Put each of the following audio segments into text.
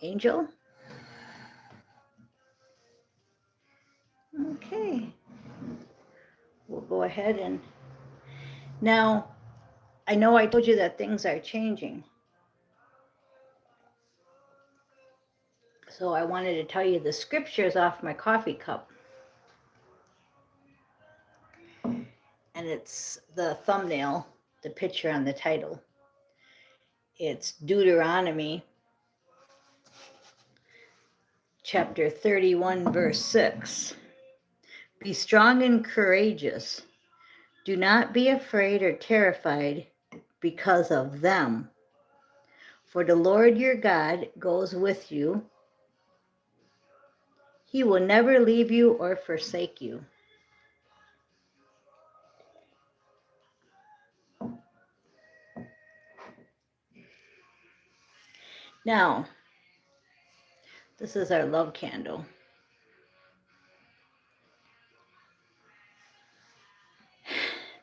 Angel? Okay. We'll go ahead and... Now, I know I told you that things are changing. So I wanted to tell you the scriptures off my coffee cup. And it's the thumbnail, the picture on the title. It's Deuteronomy chapter 31, verse 6. Be strong and courageous. Do not be afraid or terrified because of them. For the Lord your God goes with you. He will never leave you or forsake you. Now, this is our love candle.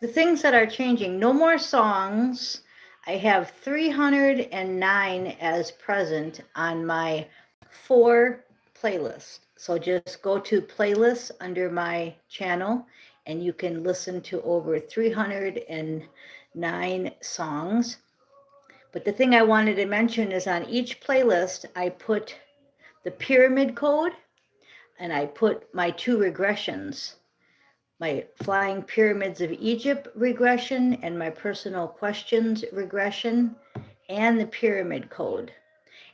The things that are changing, no more songs. I have 309 as present on my 4 playlists. So just go to playlists under my channel and you can listen to over 309 songs. But the thing I wanted to mention is on each playlist, I put the pyramid code and I put my 2 regressions. My Flying Pyramids of Egypt regression and my Personal Questions regression and the pyramid code.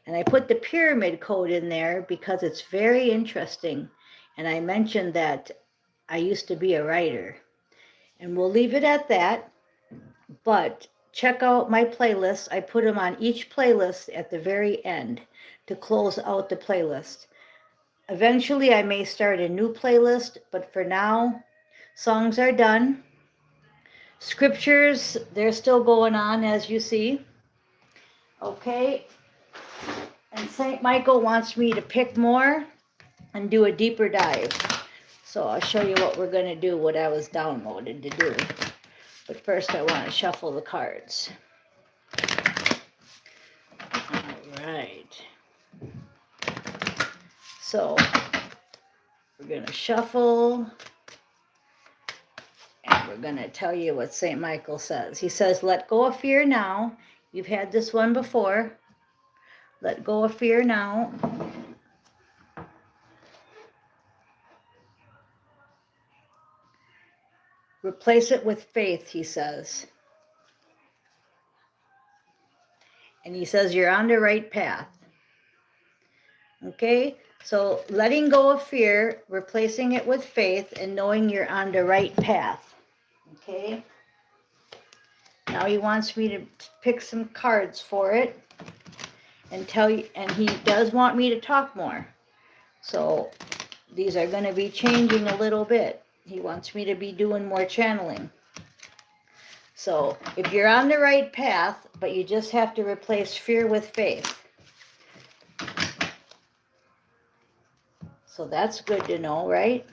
And I put the pyramid code in there because it's very interesting. And I mentioned that I used to be a writer. And we'll leave it at that. But check out my playlists. I put them on each playlist at the very end to close out the playlist. Eventually, I may start a new playlist, but for now, songs are done. Scriptures, they're still going on, as you see. Okay. And St. Michael wants me to pick more and do a deeper dive. So I'll show you what we're going to do, what I was downloaded to do. But first, I want to shuffle the cards. All right. So we're going to shuffle. And we're going to tell you what St. Michael says. He says, let go of fear now. You've had this one before. Let go of fear now. Replace it with faith, he says. And he says you're on the right path. Okay? So letting go of fear, replacing it with faith, and knowing you're on the right path. Okay? Now he wants me to pick some cards for it and tell you, and he does want me to talk more. So these are going to be changing a little bit. He wants me to be doing more channeling. So if you're on the right path, but you just have to replace fear with faith. So that's good to know, right?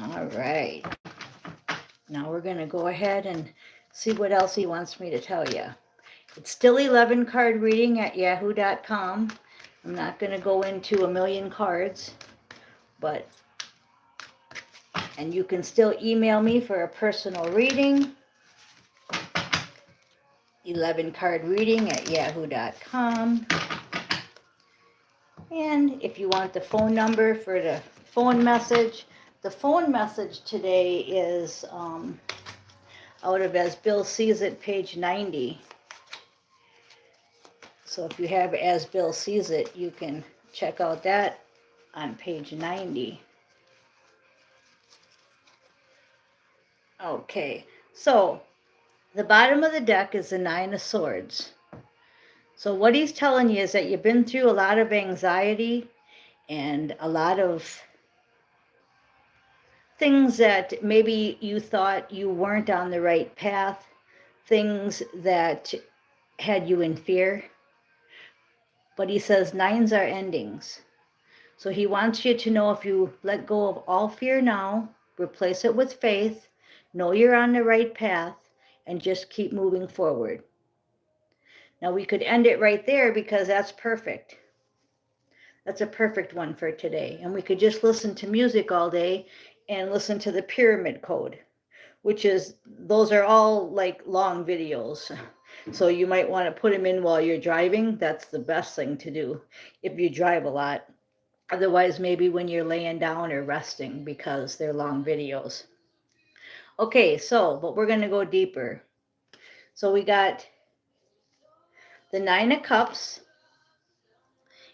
All right. Now we're going to go ahead and see what else he wants me to tell you. It's still 11 card reading at yahoo.com. I'm not going to go into a million cards, but, and you can still email me for a personal reading. 11 card reading at yahoo.com. And if you want the phone number for the phone message, the phone message today is out of As Bill Sees It, page 90. So if you have As Bill Sees It, you can check out that on page 90. Okay, so the bottom of the deck is the 9 of Swords. So what he's telling you is that you've been through a lot of anxiety and a lot of things that maybe you thought you weren't on the right path, things that had you in fear. But he says 9s are endings. So he wants you to know if you let go of all fear now, replace it with faith, know you're on the right path, and just keep moving forward. Now we could end it right there because that's perfect. That's a perfect one for today. And we could just listen to music all day and listen to the pyramid code, which is, those are all like long videos. So you might want to put them in while you're driving. That's the best thing to do if you drive a lot. Otherwise, maybe when you're laying down or resting, because they're long videos. Okay, but we're going to go deeper. So we got the Nine of Cups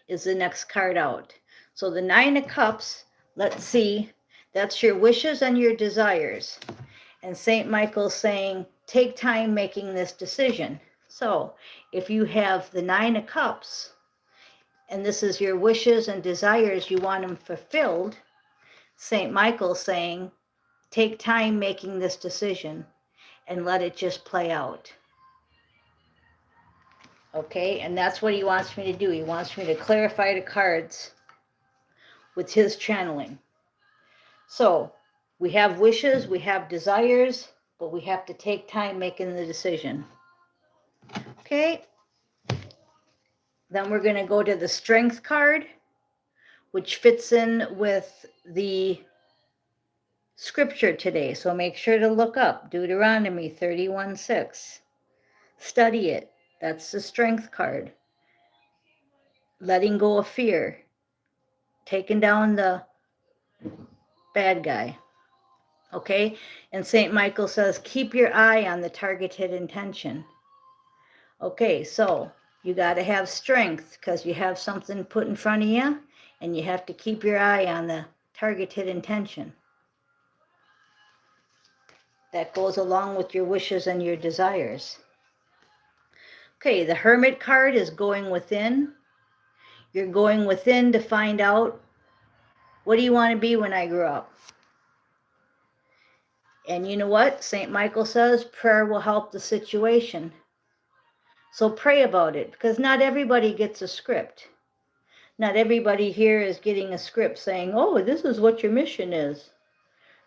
is the next card out. So the Nine of Cups, let's see, that's your wishes and your desires. And St. Michael's saying, take time making this decision. So if you have the Nine of Cups, and this is your wishes and desires, you want them fulfilled, St. Michael's saying, take time making this decision and let it just play out. Okay, and that's what he wants me to do. He wants me to clarify the cards with his channeling. So we have wishes, we have desires, but we have to take time making the decision. Okay, then we're going to go to the Strength card, which fits in with the scripture today. So make sure to look up Deuteronomy 31:6. Study it. That's the Strength card. Letting go of fear. Taking down the bad guy. Okay? And St. Michael says, keep your eye on the targeted intention. Okay, so you got to have strength because you have something put in front of you, and you have to keep your eye on the targeted intention. That goes along with your wishes and your desires. Okay, the Hermit card is going within. You're going within to find out, what do you want to be when I grow up? And you know what? St. Michael says prayer will help the situation. So pray about it, because not everybody gets a script. Not everybody here is getting a script saying, oh, this is what your mission is.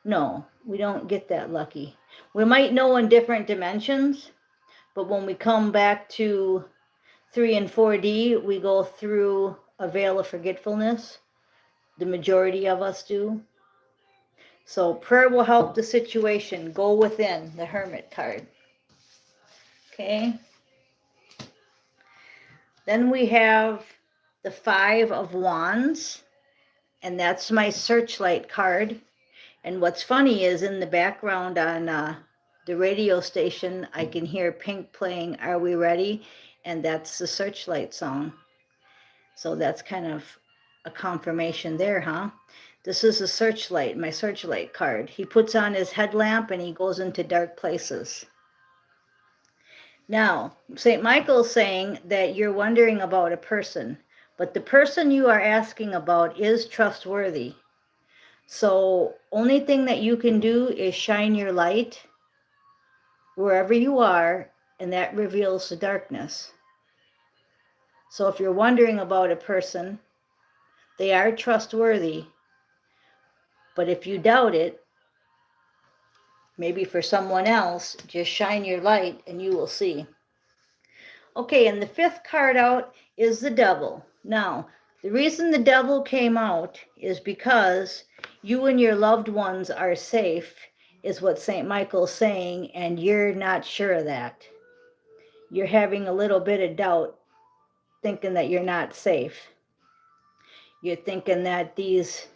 No, we don't get that lucky. We might know in different dimensions, but when we come back to 3 and 4D, we go through a veil of forgetfulness. The majority of us do. So prayer will help the situation. Go within, the Hermit card. Okay. Then we have the 5 of Wands, and that's my Searchlight card. And what's funny is in the background on the radio station, I can hear Pink playing Are We Ready? And that's the Searchlight song. So that's kind of a confirmation there, huh? This is a Searchlight, my Searchlight card. He puts on his headlamp and he goes into dark places. Now, St. Michael's saying that you're wondering about a person, but the person you are asking about is trustworthy. So only thing that you can do is shine your light wherever you are, and that reveals the darkness. So if you're wondering about a person, they are trustworthy. But if you doubt it, maybe for someone else, just shine your light and you will see. Okay, and the 5th card out is the Devil. Now, the reason the Devil came out is because you and your loved ones are safe, is what St. Michael's saying, and you're not sure of that. You're having a little bit of doubt, thinking that you're not safe. You're thinking that these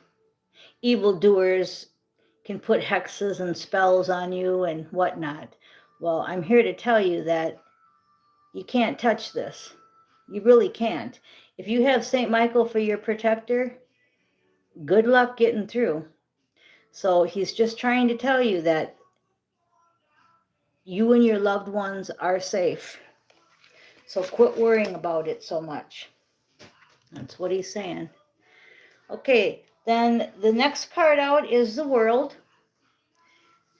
evildoers can put hexes and spells on you and whatnot. Well, I'm here to tell you that you can't touch this. You really can't. If you have St. Michael for your protector, good luck getting through. So he's just trying to tell you that you and your loved ones are safe. So quit worrying about it so much. That's what he's saying. Okay, then the next card out is the World.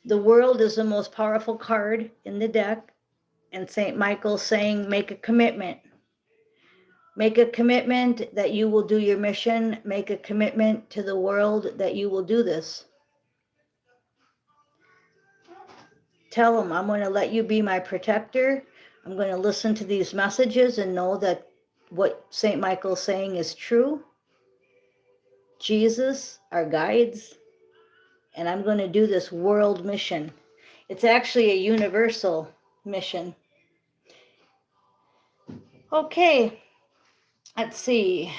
The World is the most powerful card in the deck. And St. Michael's saying, make a commitment. Make a commitment that you will do your mission. Make a commitment to the world that you will do this. Tell them, I'm going to let you be my protector. I'm going to listen to these messages and know that what St. Michael's saying is true. Jesus, our guides, and I'm going to do this world mission. It's actually a universal mission. Okay, let's see.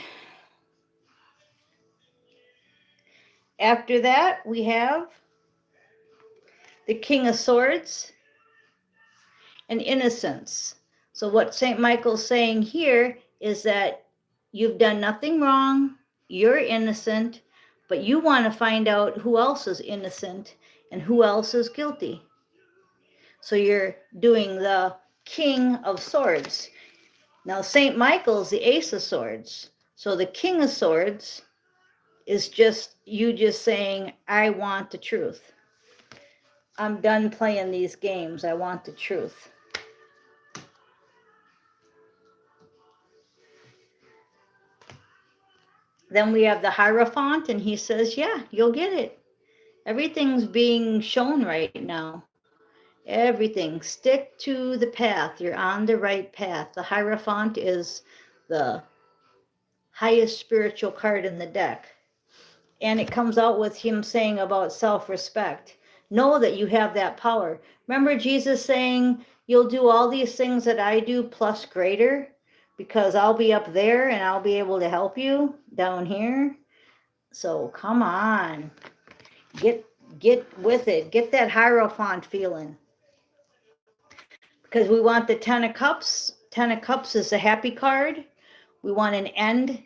After that, we have the King of Swords and Innocence. So what St. Michael's saying here is that you've done nothing wrong, you're innocent, but you want to find out who else is innocent and who else is guilty. So you're doing the King of Swords. Now, St. Michael's the Ace of Swords. So the King of Swords is just you just saying, I want the truth. I'm done playing these games. I want the truth. Then we have the Hierophant, and he says, yeah, you'll get it. Everything's being shown right now. Everything. Stick to the path. You're on the right path. The Hierophant is the highest spiritual card in the deck. And it comes out with him saying about self-respect. Know that you have that power. Remember Jesus saying, you'll do all these things that I do plus greater, because I'll be up there and I'll be able to help you down here. So come on, get with it. Get that Hierophant feeling. Because we want the 10 of Cups. 10 of Cups is a happy card. We want an end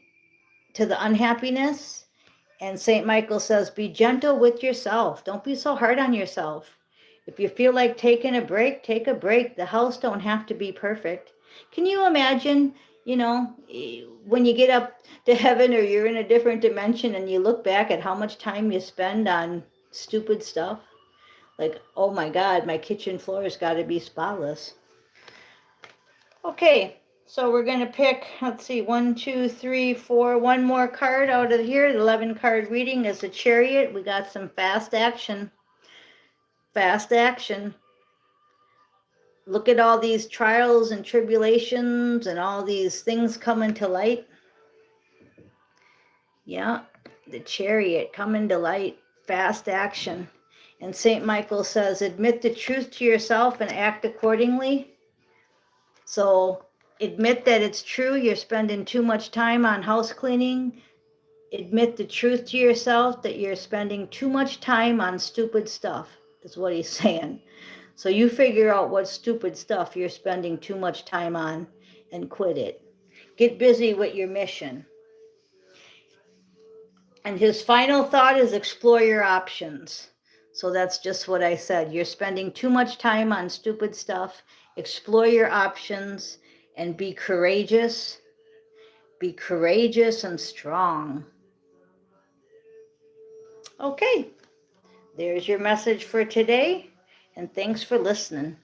to the unhappiness. And St. Michael says, be gentle with yourself. Don't be so hard on yourself. If you feel like taking a break, take a break. The house don't have to be perfect. Can you imagine, when you get up to heaven or you're in a different dimension and you look back at how much time you spend on stupid stuff? Like, oh my God, my kitchen floor has got to be spotless. Okay. So we're going to pick, let's see, 1, 2, 3, 4, one more card out of here. The 11 card reading is the Chariot. We got some fast action. Fast action. Look at all these trials and tribulations and all these things coming to light. Yeah, the Chariot coming to light. Fast action. And St. Michael says, admit the truth to yourself and act accordingly. So admit that it's true, you're spending too much time on house cleaning. Admit the truth to yourself that you're spending too much time on stupid stuff, is what he's saying. So you figure out what stupid stuff you're spending too much time on and quit it. Get busy with your mission. And his final thought is explore your options. So that's just what I said. You're spending too much time on stupid stuff. Explore your options and be courageous. Be courageous and strong. Okay, there's your message for today, and thanks for listening.